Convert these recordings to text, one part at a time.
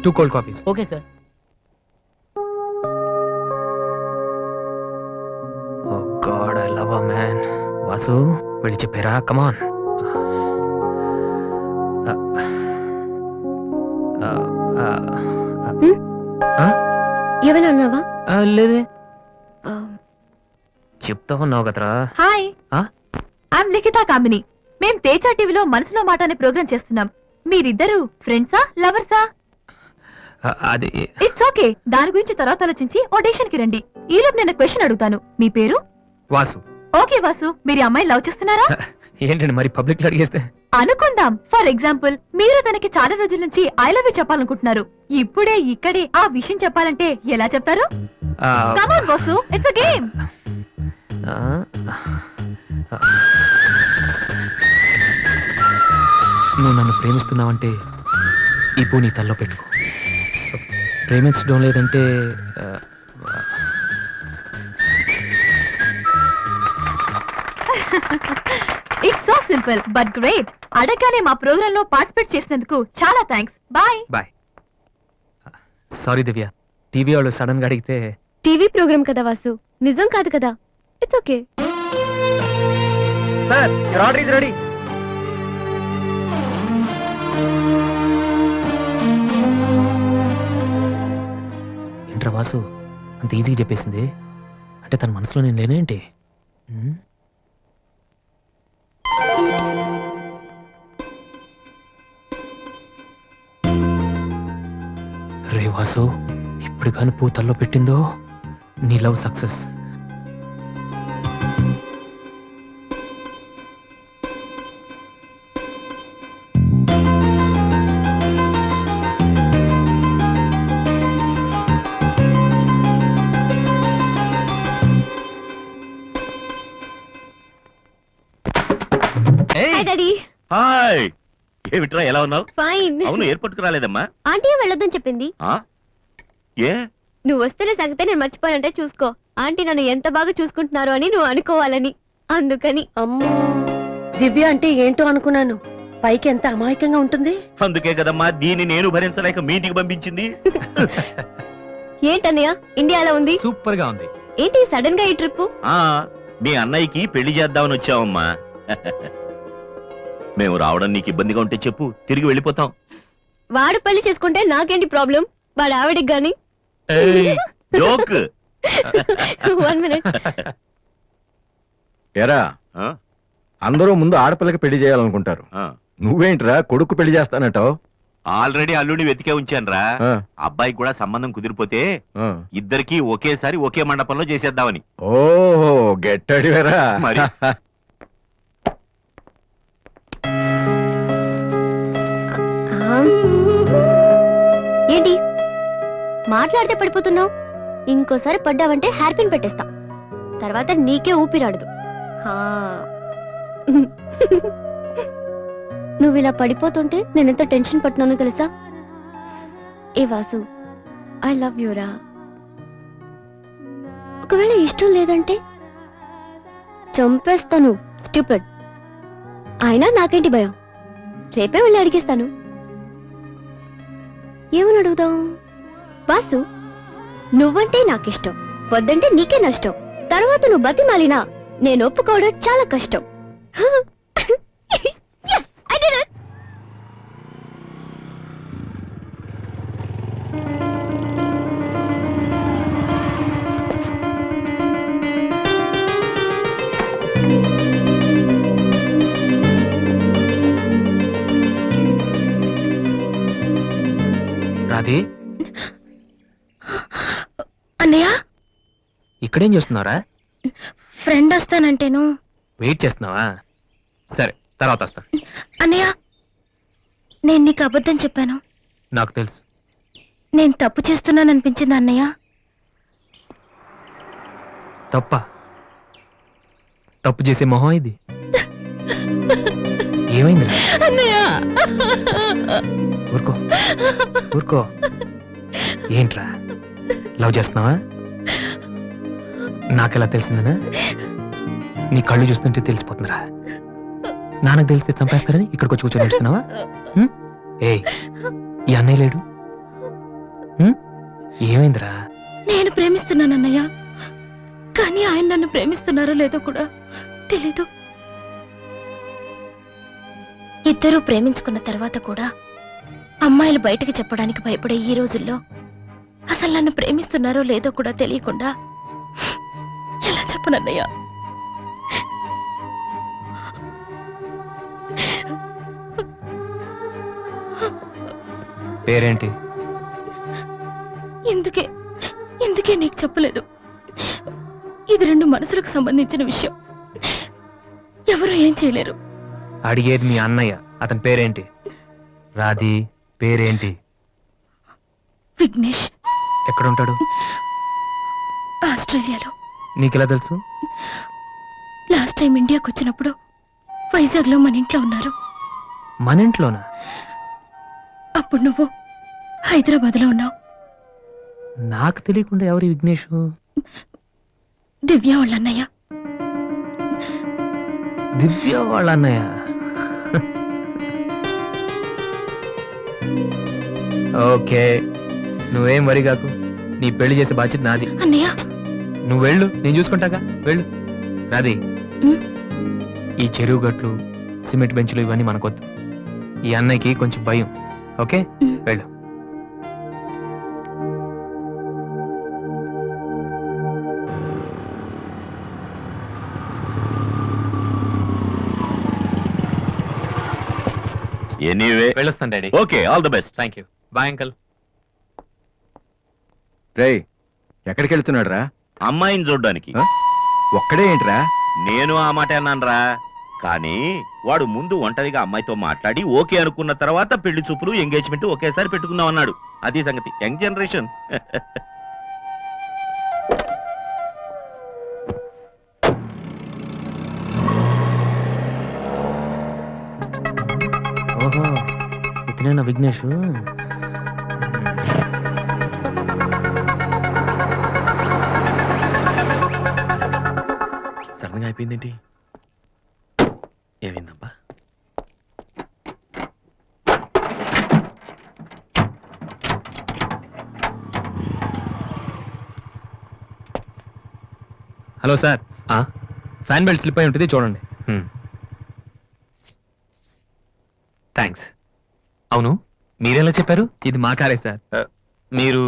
2 cold coffees. Okay sir. Oh God, I love her, man. Vasu వెళ్ళి చెప్పారా? కమాన్. ఏమైనా అన్నావా? లేదే, చెప్తా ఉన్నావు కదరా. హాయ్, ఐఎమ్ లిఖితా కామిని. మేం తేజ టీవీలో మనసులో మాట అనే ప్రోగ్రామ్ చేస్తున్నాం. మీరిద్దరు ఫ్రెండ్సా, లవర్సా? అది ఇట్స్ ఓకే, దాని గురించి తర్వాత ఆలోచించి ఆడిషన్ కి రండి. ఈలోపు నేను క్వశ్చన్ అడుగుతాను. మీ పేరు? వాసు. ఓకే వాసు, మీరు ఈ అమ్మాయి లవ్ చేస్తున్నారా? ఏంటండి మరి పబ్లిక్ లో అడిగేస్తే? అనుకుందాం, ఫర్ ఎగ్జాంపుల్ మీరు తనకి చాలా రోజుల నుంచి ఐ లవ్ యూ చెప్పాలనుకుంటున్నారు. ఇప్పుడే ఇక్కడే ఆ విషయం చెప్పాలంటే ఎలా చెప్తారు? Come on Vasu, it's a game. నువ్వు నన్ను ప్రేమిస్తున్నావంటే ఈ పూ నీ తల్లో పెట్టుకో. ప్రేమించడం లేదంటే it's so simple but great. అడగానే మా ప్రోగ్రామ్ లో పార్టిసిపేట్ చేసినందుకు చాలా thanks. Bye. Bye. Sorry Divya, TV వాళ్ళు సడన్ గా అడిగితే. టీవీ ప్రోగ్రామ్ కదా వాసు, నిజం కాదు కదా. It's okay. Sir, your order is ready. ఏంట్రా వాసు అంత ఈజీగా చెప్పేసింది? అంటే తన మనసులో నేను లేనేంటి? రే వాసు, ఇప్పుడు కానీ పూతల్లో పెట్టిందో నీ లవ్ సక్సెస్. హాయ్, ఏమిట్రా ఎలా ఉన్నావు? ఫైన్. అవును, ఎయిర్పోర్ట్ కు రాలేదమ్మా? ఆంటీ వెళ్ళొద్దని చెప్పింది. ఏ నువ్వు వస్తేనే సంగతే నేను మర్చిపోయానంటే చూసుకో. ఆంటీ నన్ను ఎంత బాగా చూసుకుంటున్నారో అని నువ్వు అనుకోవాలని, అందుకని. అమ్మో, దివ్య అంటే ఏంటో అనుకున్నాను. పైకి ఎంత అమాయకంగా ఉంటుంది. అందుకే కదమ్మా దీన్ని నేను భరించలేక మీ ఇంటికి పంపించింది. ఏంటన్నయ్య ఇండియాలో ఉంది? సూపర్ గా ఉంది. ఏంటి సడన్ గా ఈ ట్రిప్? మీ అన్నయ్యకి పెళ్లి చేద్దామని వచ్చావమ్మా. మేము రావడం నీకు ఇబ్బందిగా ఉంటే చెప్పు, తిరిగి వెళ్ళిపోతాం. వాడు పెళ్లి చేసుకుంటే నాకేంటి ప్రాబ్లం? వాడు ఆవిడికి గాని. జోక్. 1 minute. ఎరా, అందరూ ముందు ఆడపిల్లకి పెళ్లి చేయాలనుకుంటారు. నువ్వేంట్రా కొడుకు పెళ్లి చేస్తానంటావు? ఆల్రెడీ అల్లుడిని వెతికే ఉంచానురా. అబ్బాయికి కూడా సంబంధం కుదిరిపోతే ఇద్దరికి ఒకేసారి ఒకే మండపంలో చేసేద్దామని. ఓహో, గెట్టడివేరా మరి. ఏంటి మాట్లాడితే పడిపోతున్నావు? ఇంకోసారి పడ్డావంటే హెయిర్ పిన్ పెట్టేస్తా. తర్వాత నీకే ఊపిరాడదు. నువ్వు ఇలా పడిపోతుంటే నేనెంత టెన్షన్ పడుతున్నానో తెలుసా? ఏ వాసు, ఐ లవ్ యూరా. ఒకవేళ ఇష్టం లేదంటే చంపేస్తాను. స్టూపిడ్. అయినా నాకేంటి భయం? రేపే వెళ్ళి అడిగేస్తాను. ఏమని అడుగుదాం? వాసు, నువ్వంటే నాకిష్టం, వద్దంటే నీకే నష్టం. తర్వాత నువ్వు బతిమాలినా నేను ఒప్పుకోవడం చాలా కష్టం. Yes, I did it. Radhi, అన్నయ్య ఇక్కడేం చేస్తున్నారా? ఫ్రెండ్ వస్తానంటేను. వెయిట్ చేస్తున్నావా? సరే, తర్వాత వస్తాను. అన్నయ్య, నేను నీకు అబద్ధం చెప్పాను. నాకు తెలుసు. నేను తప్పు చేస్తున్నాను అనిపించింది అన్నయ్య. తప్ప? తప్పు చేసే మొహం ఇది. ఏమైంది? ఊరుకో ఊరుకో. ఏంట్రా, లవ్ చేస్తున్నావా? నాకెలా తెలిసిందనా? నీ కళ్ళు చూస్తుంటే తెలిసిపోతుందిరా. నాన్నకు తెలిస్తే చంపేస్తారని ఇక్కడికి వచ్చి కూర్చొని నడుస్తున్నావా? ఏ, ఈ అన్నయ్య లేడు, ఏమైందిరా? నేను ప్రేమిస్తున్నానన్నయ్య, కానీ ఆయన నన్ను ప్రేమిస్తున్నారో లేదో కూడా తెలీదు. ఇద్దరూ ప్రేమించుకున్న తర్వాత కూడా అమ్మాయిలు బయటకు చెప్పడానికి భయపడే ఈ రోజుల్లో అసలు నన్ను ప్రేమిస్తున్నారో లేదో కూడా తెలియకుండా ఎలా చెప్పనన్నయ్య? పేరేంటి? ఎందుకే ఎందుకే నీకు చెప్పలేదు. ఇది రెండు మనసులకు సంబంధించిన విషయం, ఎవరు ఏం చేయలేరు. అడిగేది మీ అన్నయ్య, అతని పేరేంటి? రాధి పేరేంటి? విఘ్నేష్. ఎక్కడుంటాడు? ఆస్ట్రేలియాలో. నీకెలా తెలుసు? లాస్ట్ టైం ఇండియాకి వచ్చినప్పుడు వైజాగ్ లో మన ఇంట్లో ఉన్నారు. మన ఇంట్లోనా? అప్పుడు నువ్వు హైదరాబాద్ లో ఉన్నావు. నాకు తెలియకుండా ఎవరి విఘ్నేష్? దివ్య వాళ్ళ అన్నయ్య. దివ్య వాళ్ళ అన్నయ్య. ఓకే, నువ్వేం వరి కాకు, నీ పెళ్లి చేసే బాధ్యత నాది. అన్నయ్య నువ్వు వెళ్ళు, నేను చూసుకుంటాగా. వెళ్ళు రాధి. ఉమ్. ఈ చెరువు గట్లు, సిమెంట్ బెంచ్లు ఇవన్నీ మనకొద్దు. ఈ అన్నయ్యకి కొంచెం భయం. Okay, um. వెళ్ళు. ఎనీవే వెళ్ళొస్తాను daddy. Okay, all the best. Thank you. Bye uncle. రేయ్, ఎక్కడికి వెళ్తున్నాడు రా? అమ్మాయిని చూడ్డానికి. ఒక్కడే ఏంట్రా? నేను ఆ మాట అన్నానురా, కానీ వాడు ముందు ఒంటరిగా అమ్మాయితో మాట్లాడి ఓకే అనుకున్న తర్వాత పెళ్లి చూపులు ఎంగేజ్మెంట్ ఒకేసారి పెట్టుకుందాం అన్నాడు. అది సంగతి. Young generation. ఓహో, ఇతనేనా విఘ్నేష్? సడన్ గా అయిపోయిందేంటి? ఏమైందబ్బా? Hello sir, fan belt slip అయి ఉంటుంది, చూడండి. థ్యాంక్స్. అవును, మీరెలా చెప్పారు? ఇది మా కారే సార్. మీరు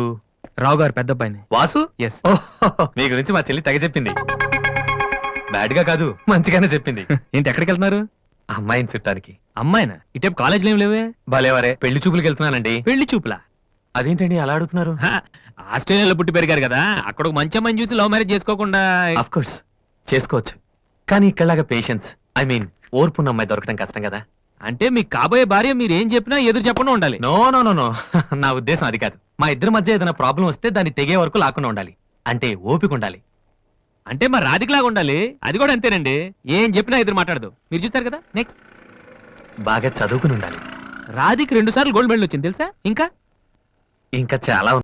రావు గారు పెద్ద అబ్బాయిని. వాసు? ఎస్. మీ గురించి మా చెల్లి తెగ చెప్పింది. బ్యాడ్ గా కాదు, మంచిగానే చెప్పింది. ఏంటి, ఎక్కడికి వెళ్తున్నారు? అమ్మాయిని చుట్టానికి. అమ్మాయినా? ఇటేపు కాలేజీలో ఏం లేవే. భలేవరే, పెళ్లి చూపులకు వెళ్తున్నానండి. పెళ్లి చూపులా? అదేంటండి అలా అడుగుతున్నారు? ఆస్ట్రేలియాలో పుట్టి పెరిగారు కదా, అక్కడ ఒక మంచి అమ్మాయిని చూసి లవ్ మ్యారేజ్ చేసుకోకుండా? ఆఫ్ కోర్స్ చేసుకోవచ్చు, కానీ ఇక్కడలాగా పేషెన్స్, ఐ మీన్ ఓర్పున్న అమ్మాయి దొరకడం కష్టం కదా. అంటే మీకు కాబోయే భార్య మీరు ఏం చెప్పినా ఎదురు చెప్పకుండా ఉండాలి. నో నో నో నో, నా ఉద్దేశం అది కాదు. మా ఇద్దరి మధ్య ఏదైనా ప్రాబ్లం వస్తే దాన్ని తెగే వరకు లాకుండా ఉండాలి. అంటే ఓపిక ఉండాలి. అంటే మరి రాధికలాగా ఉండాలి. అది కూడా అంతేనండి, ఏం చెప్పినా ఎదురు మాట్లాడదు. మీరు చూస్తారు కదా. నెక్స్ట్, బాగా చదువుకుని ఉండాలి. రాధికి 2 సార్లు గోల్డ్ మెడల్ వచ్చింది తెలుసా? ఇంకా ఇంకా చాలా